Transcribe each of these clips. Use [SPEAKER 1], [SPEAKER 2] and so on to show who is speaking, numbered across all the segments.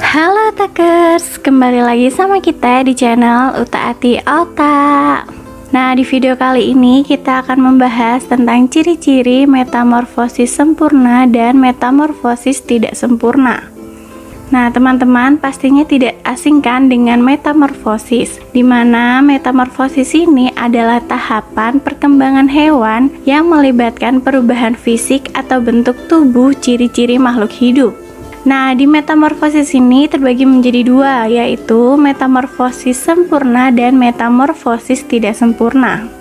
[SPEAKER 1] Halo Takers, kembali lagi sama kita di channel Utaati Otak. Nah, di video kali ini kita akan membahas tentang ciri-ciri metamorfosis sempurna dan metamorfosis tidak sempurna. Nah, teman-teman pastinya tidak asing kan dengan metamorfosis, di mana metamorfosis ini adalah tahapan perkembangan hewan yang melibatkan perubahan fisik atau bentuk tubuh ciri-ciri makhluk hidup. Nah, di metamorfosis ini terbagi menjadi dua, yaitu metamorfosis sempurna dan metamorfosis tidak sempurna.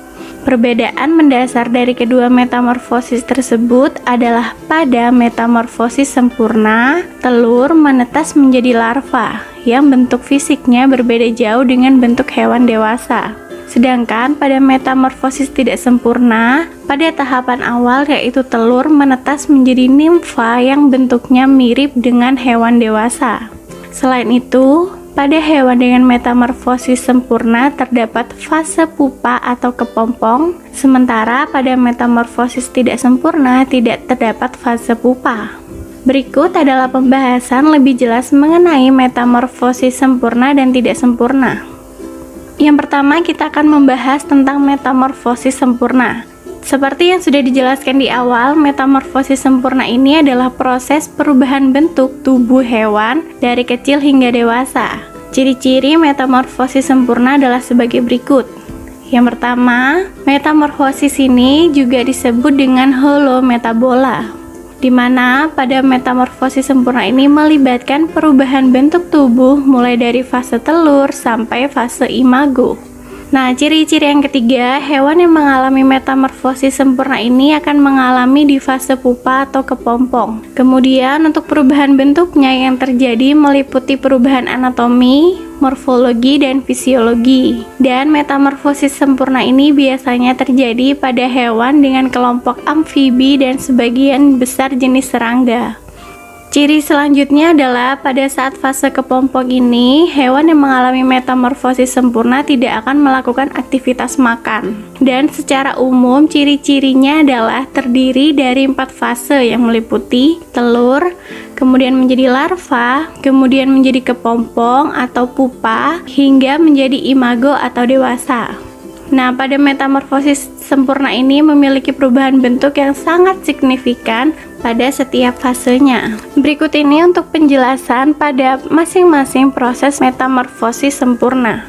[SPEAKER 1] Perbedaan mendasar dari kedua metamorfosis tersebut adalah pada metamorfosis sempurna, telur menetas menjadi larva, yang bentuk fisiknya berbeda jauh dengan bentuk hewan dewasa. Sedangkan pada metamorfosis tidak sempurna, pada tahapan awal yaitu telur menetas menjadi nimfa yang bentuknya mirip dengan hewan dewasa. Selain itu, pada hewan dengan metamorfosis sempurna terdapat fase pupa atau kepompong, sementara pada metamorfosis tidak sempurna tidak terdapat fase pupa. Berikut adalah pembahasan lebih jelas mengenai metamorfosis sempurna dan tidak sempurna. Yang pertama, kita akan membahas tentang metamorfosis sempurna. Seperti yang sudah dijelaskan di awal, metamorfosis sempurna ini adalah proses perubahan bentuk tubuh hewan dari kecil hingga dewasa. Ciri-ciri metamorfosis sempurna adalah sebagai berikut. Yang pertama, metamorfosis ini juga disebut dengan holometabola, di mana pada metamorfosis sempurna ini melibatkan perubahan bentuk tubuh mulai dari fase telur sampai fase imago. Nah, ciri-ciri yang ketiga, hewan yang mengalami metamorfosis sempurna ini akan mengalami di fase pupa atau kepompong. Kemudian untuk perubahan bentuknya yang terjadi meliputi perubahan anatomi, morfologi, dan fisiologi. Dan metamorfosis sempurna ini biasanya terjadi pada hewan dengan kelompok amfibi dan sebagian besar jenis serangga. Ciri selanjutnya adalah pada saat fase kepompong ini, hewan yang mengalami metamorfosis sempurna tidak akan melakukan aktivitas makan. Dan secara umum, ciri-cirinya adalah terdiri dari 4 fase yang meliputi telur, kemudian menjadi larva, kemudian menjadi kepompong atau pupa, hingga menjadi imago atau dewasa. Nah, pada metamorfosis sempurna ini memiliki perubahan bentuk yang sangat signifikan pada setiap fasenya. Berikut ini untuk penjelasan pada masing-masing proses metamorfosis sempurna.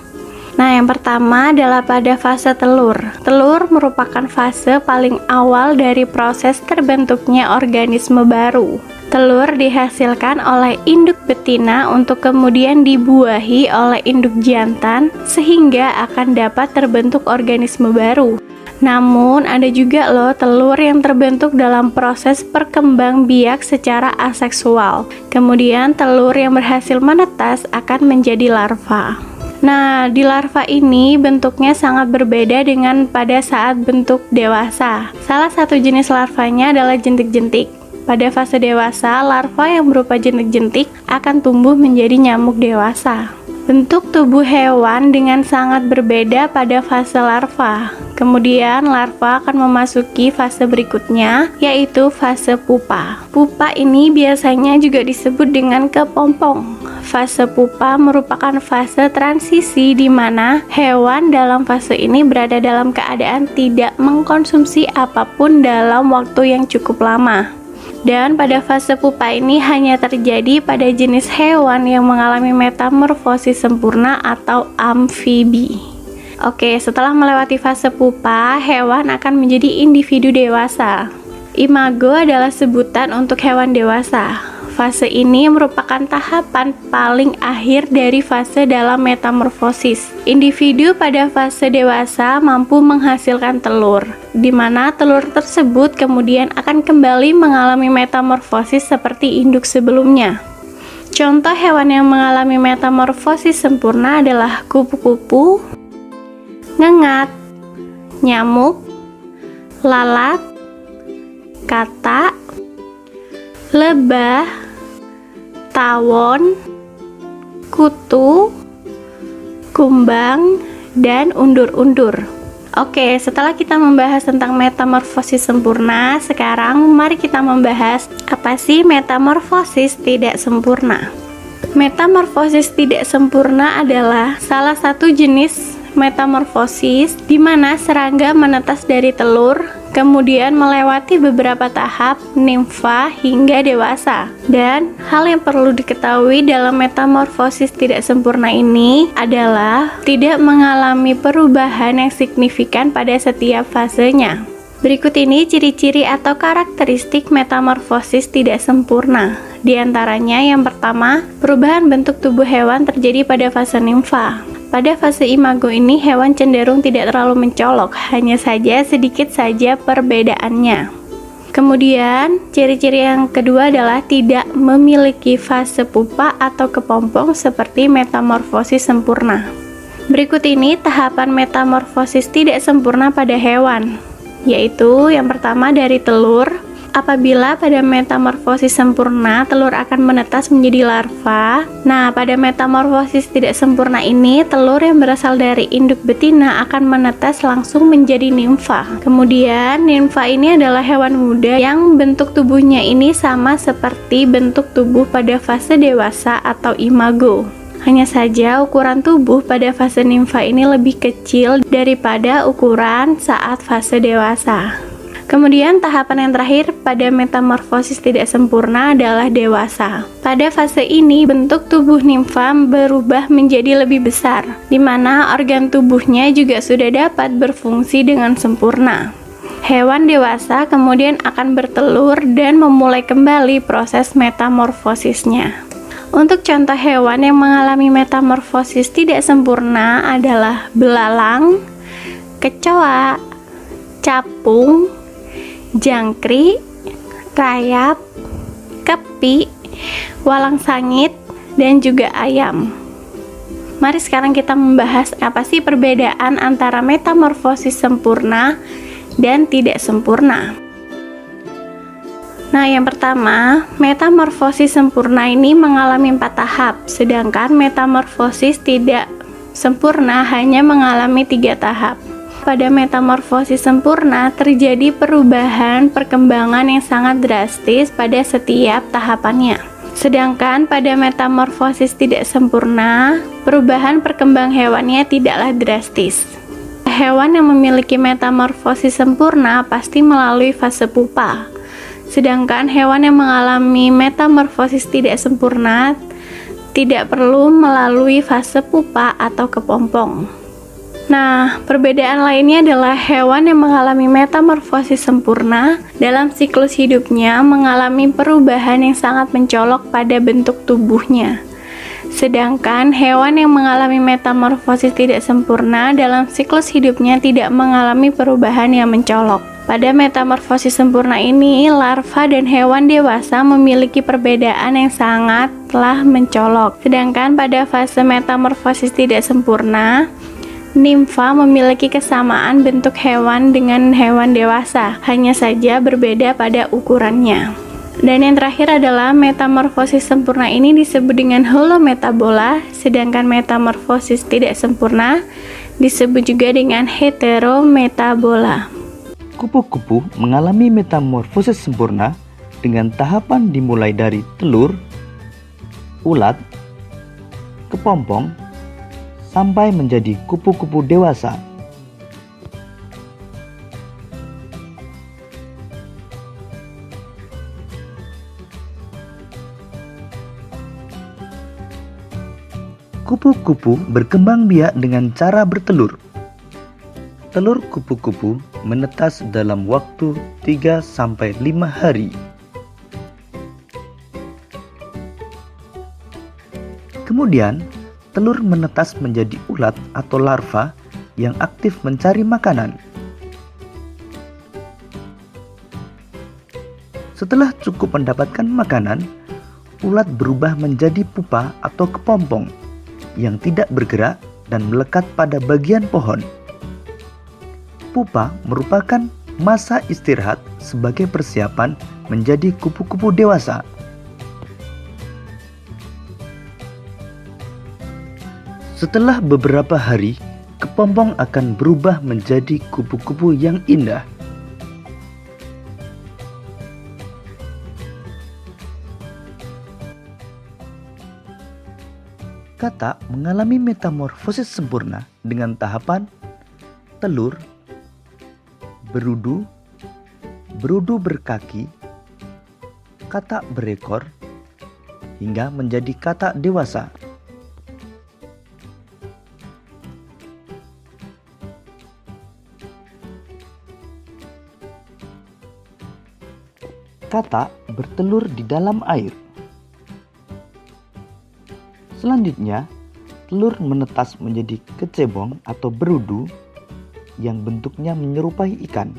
[SPEAKER 1] Nah, yang pertama adalah pada fase telur. Telur merupakan fase paling awal dari proses terbentuknya organisme baru. Telur dihasilkan oleh induk betina untuk kemudian dibuahi oleh induk jantan sehingga akan dapat terbentuk organisme baru. Namun ada juga loh telur yang terbentuk dalam proses perkembangbiak secara aseksual. Kemudian telur yang berhasil menetas akan menjadi larva. Nah, di larva ini bentuknya sangat berbeda dengan pada saat bentuk dewasa. Salah satu jenis larvanya adalah jentik-jentik. Pada fase dewasa, larva yang berupa jentik-jentik akan tumbuh menjadi nyamuk dewasa. Bentuk tubuh hewan dengan sangat berbeda pada fase larva. Kemudian larva akan memasuki fase berikutnya, yaitu fase pupa. Pupa ini biasanya juga disebut dengan kepompong. Fase pupa merupakan fase transisi di mana hewan dalam fase ini berada dalam keadaan tidak mengkonsumsi apapun dalam waktu yang cukup lama. Dan pada fase pupa ini hanya terjadi pada jenis hewan yang mengalami metamorfosis sempurna atau amfibi. Oke, setelah melewati fase pupa, hewan akan menjadi individu dewasa. Imago adalah sebutan untuk hewan dewasa. Fase ini merupakan tahapan paling akhir dari fase dalam metamorfosis. Individu pada fase dewasa mampu menghasilkan telur, di mana telur tersebut kemudian akan kembali mengalami metamorfosis seperti induk sebelumnya. Contoh hewan yang mengalami metamorfosis sempurna adalah kupu-kupu, ngengat, nyamuk, lalat, katak, lebah, tawon, kutu, kumbang, dan undur-undur. Oke, setelah kita membahas tentang metamorfosis sempurna, sekarang mari kita membahas apa sih metamorfosis tidak sempurna. Metamorfosis tidak sempurna adalah salah satu jenis metamorfosis di mana serangga menetas dari telur, kemudian melewati beberapa tahap nimfa hingga dewasa. Dan hal yang perlu diketahui dalam metamorfosis tidak sempurna ini adalah tidak mengalami perubahan yang signifikan pada setiap fasenya. Berikut ini ciri-ciri atau karakteristik metamorfosis tidak sempurna. Di antaranya yang pertama, perubahan bentuk tubuh hewan terjadi pada fase nimfa. Pada fase imago ini hewan cenderung tidak terlalu mencolok, hanya saja sedikit saja perbedaannya. Kemudian, ciri-ciri yang kedua adalah tidak memiliki fase pupa atau kepompong seperti metamorfosis sempurna. Berikut ini tahapan metamorfosis tidak sempurna pada hewan, yaitu yang pertama dari telur. Apabila pada metamorfosis sempurna, telur akan menetas menjadi larva. Nah, pada metamorfosis tidak sempurna ini, telur yang berasal dari induk betina akan menetas langsung menjadi nimfa. Kemudian, nimfa ini adalah hewan muda yang bentuk tubuhnya ini sama seperti bentuk tubuh pada fase dewasa atau imago. Hanya saja ukuran tubuh pada fase nimfa ini lebih kecil daripada ukuran saat fase dewasa. Kemudian tahapan yang terakhir pada metamorfosis tidak sempurna adalah dewasa. Pada fase ini bentuk tubuh nimfa berubah menjadi lebih besar, di mana organ tubuhnya juga sudah dapat berfungsi dengan sempurna. Hewan dewasa kemudian akan bertelur dan memulai kembali proses metamorfosisnya. Untuk contoh hewan yang mengalami metamorfosis tidak sempurna adalah belalang, kecoa, capung, jangkrik, rayap, kepi, walang sangit, dan juga ayam. Mari sekarang kita membahas apa sih perbedaan antara metamorfosis sempurna dan tidak sempurna. Nah, yang pertama, metamorfosis sempurna ini mengalami 4 tahap, sedangkan metamorfosis tidak sempurna hanya mengalami 3 tahap. Pada metamorfosis sempurna terjadi perubahan perkembangan yang sangat drastis pada setiap tahapannya. Sedangkan pada metamorfosis tidak sempurna, perubahan perkembang hewannya tidaklah drastis. Hewan yang memiliki metamorfosis sempurna pasti melalui fase pupa. Sedangkan hewan yang mengalami metamorfosis tidak sempurna tidak perlu melalui fase pupa atau kepompong. Nah, perbedaan lainnya adalah hewan yang mengalami metamorfosis sempurna dalam siklus hidupnya mengalami perubahan yang sangat mencolok pada bentuk tubuhnya. Sedangkan hewan yang mengalami metamorfosis tidak sempurna dalam siklus hidupnya tidak mengalami perubahan yang mencolok. Pada metamorfosis sempurna ini, larva dan hewan dewasa memiliki perbedaan yang sangatlah mencolok. Sedangkan pada fase metamorfosis tidak sempurna, nimfa memiliki kesamaan bentuk hewan dengan hewan dewasa, hanya saja berbeda pada ukurannya. Dan yang terakhir adalah metamorfosis sempurna ini disebut dengan holometabola, sedangkan metamorfosis tidak sempurna disebut juga dengan heterometabola.
[SPEAKER 2] Kupu-kupu mengalami metamorfosis sempurna dengan tahapan dimulai dari telur, ulat, kepompong, sampai menjadi kupu-kupu dewasa. Kupu-kupu berkembang biak dengan cara bertelur. Telur kupu-kupu menetas dalam waktu 3-5 hari. Kemudian, telur menetas menjadi ulat atau larva yang aktif mencari makanan. Setelah cukup mendapatkan makanan, ulat berubah menjadi pupa atau kepompong yang tidak bergerak dan melekat pada bagian pohon. Pupa merupakan masa istirahat sebagai persiapan menjadi kupu-kupu dewasa. Setelah beberapa hari, kepompong akan berubah menjadi kupu-kupu yang indah. Katak mengalami metamorfosis sempurna dengan tahapan telur, berudu, berudu berkaki, katak berekor, hingga menjadi katak dewasa. Katak bertelur di dalam air. Selanjutnya, telur menetas menjadi kecebong atau berudu yang bentuknya menyerupai ikan.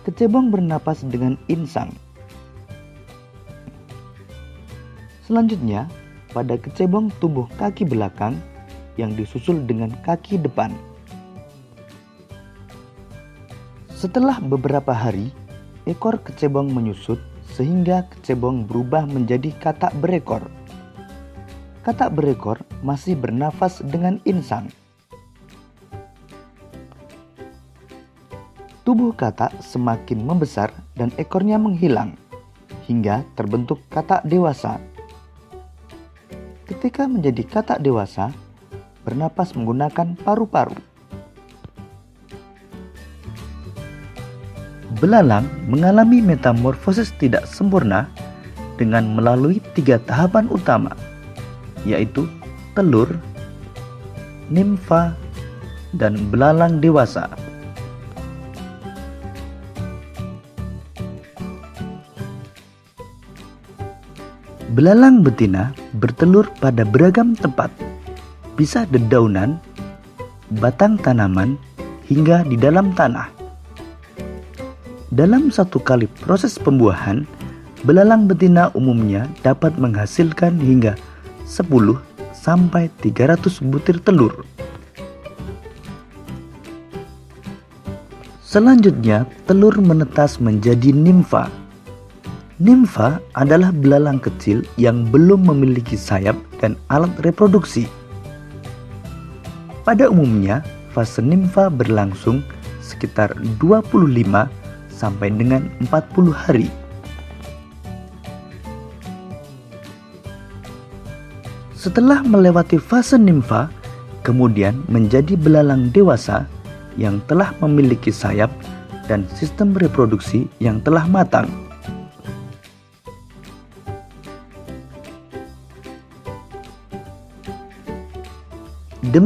[SPEAKER 2] Kecebong bernapas dengan insang. Selanjutnya, pada kecebong tumbuh kaki belakang yang disusul dengan kaki depan. Setelah beberapa hari, ekor kecebong menyusut sehingga kecebong berubah menjadi katak berekor. Katak berekor masih bernafas dengan insang. Tubuh katak semakin membesar dan ekornya menghilang, hingga terbentuk katak dewasa. Ketika menjadi katak dewasa, bernapas menggunakan paru-paru. Belalang mengalami metamorfosis tidak sempurna dengan melalui 3 tahapan utama, yaitu telur, nimfa, dan belalang dewasa. Belalang betina bertelur pada beragam tempat, bisa dedaunan, batang tanaman, hingga di dalam tanah. Dalam satu kali proses pembuahan, belalang betina umumnya dapat menghasilkan hingga 10 sampai 300 butir telur. Selanjutnya, telur menetas menjadi nimfa. Nimfa adalah belalang kecil yang belum memiliki sayap dan alat reproduksi. Pada umumnya, fase nimfa berlangsung sekitar 25 sampai dengan 40 hari. Setelah melewati fase nimfa, kemudian menjadi belalang dewasa yang telah memiliki sayap dan sistem reproduksi yang telah matang.